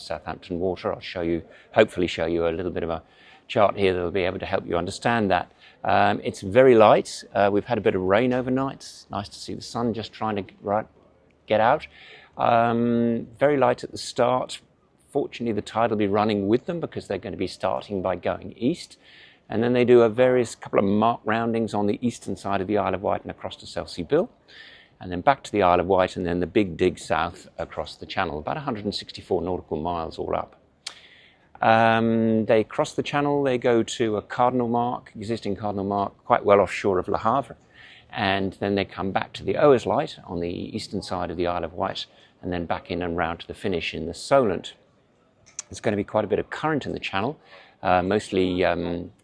Southampton water. I'll show you, hopefully show you a little bit of a chart here that will be able to help you understand that. It's very light. We've had a bit of rain overnight. It's nice to see the sun just trying to get out. Very light at the start. Fortunately, the tide will be running with them because they're going to be starting by going east. And then they do a couple of mark roundings on the eastern side of the Isle of Wight and across to Selsey Bill. And then back to the Isle of Wight, and then the big dig south across the channel, about 164 nautical miles all up. They cross the channel, they go to a cardinal mark, existing cardinal mark, quite well offshore of Le Havre. And then they come back to the Ower's Light on the eastern side of the Isle of Wight, and then back in and round to the finish in the Solent. There's going to be quite a bit of current in the channel, mostly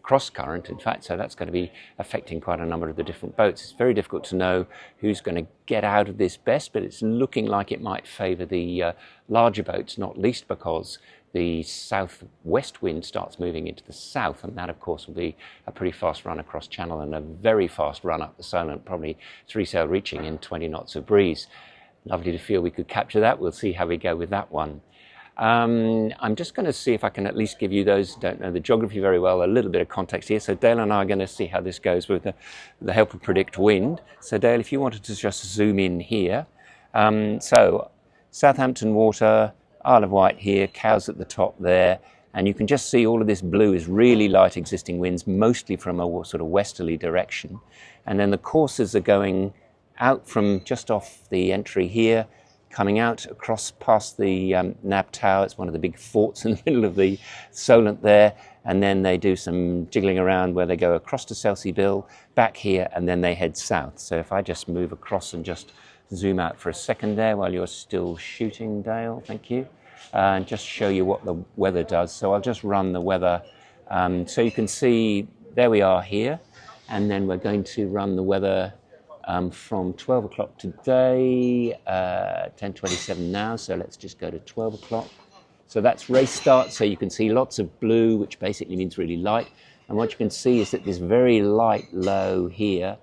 cross current, in fact, so that's going to be affecting quite a number of the different boats. It's very difficult to know who's going to get out of this best, but it's looking like it might favour the larger boats, not least because the southwest wind starts moving into the south, and that of course will be a pretty fast run across channel and a very fast run up the Solent, probably 3 sail reaching in 20 knots of breeze. Lovely to feel we could capture that. We'll see how we go with that one. I'm just going to see if I can at least give you those, don't know the geography very well, a little bit of context here. So Dale and I are going to see how this goes with the help of predict wind. So Dale, if you wanted to just zoom in here. So Southampton water, Isle of Wight here, cows at the top there, and you can just see all of this blue is really light existing winds, mostly from a sort of westerly direction. And then the courses are going out from just off the entry here, coming out across past the Nab Tower. It's one of the big forts in the middle of the Solent there, and then they do some jiggling around where they go across to Selsey Bill, back here, and then they head south. So if I just move across and just zoom out for a second there while you're still shooting, Dale, thank you, and just show you what the weather does. So I'll just run the weather, so you can see there we are here, and then we're going to run the weather from 12 o'clock today, 10:27 now, so let's just go to 12 o'clock. So that's race start, so you can see lots of blue, which basically means really light. And what you can see is that this very light low here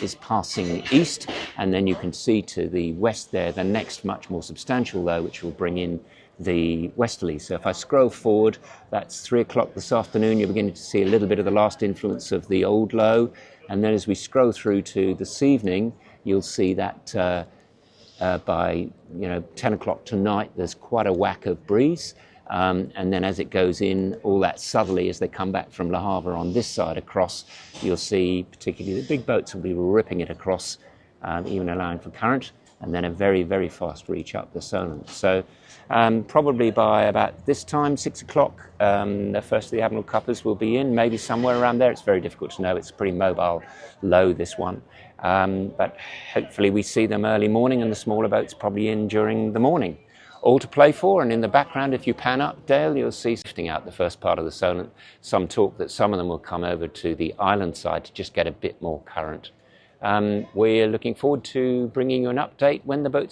is passing east, and then you can see to the west there the next much more substantial low, which will bring in the westerly. So if I scroll forward, that's 3 o'clock this afternoon, you're beginning to see a little bit of the last influence of the old low. And then as we scroll through to this evening, you'll see that by 10 o'clock tonight, there's quite a whack of breeze. And then as it goes in, all that southerly, as they come back from Le Havre on this side across, you'll see particularly the big boats will be ripping it across, even allowing for current, and then a very, very fast reach up the Solent. So probably by about this time, 6 o'clock, the first of the Admiral cuppers will be in, maybe somewhere around there. It's very difficult to know. It's a pretty mobile low, this one. But hopefully we see them early morning, and the smaller boats probably in during the morning. All to play for, and in the background, if you pan up, Dale, you'll see shifting out the first part of the Solent. Some talk that some of them will come over to the island side to just get a bit more current. We're looking forward to bringing you an update when the boats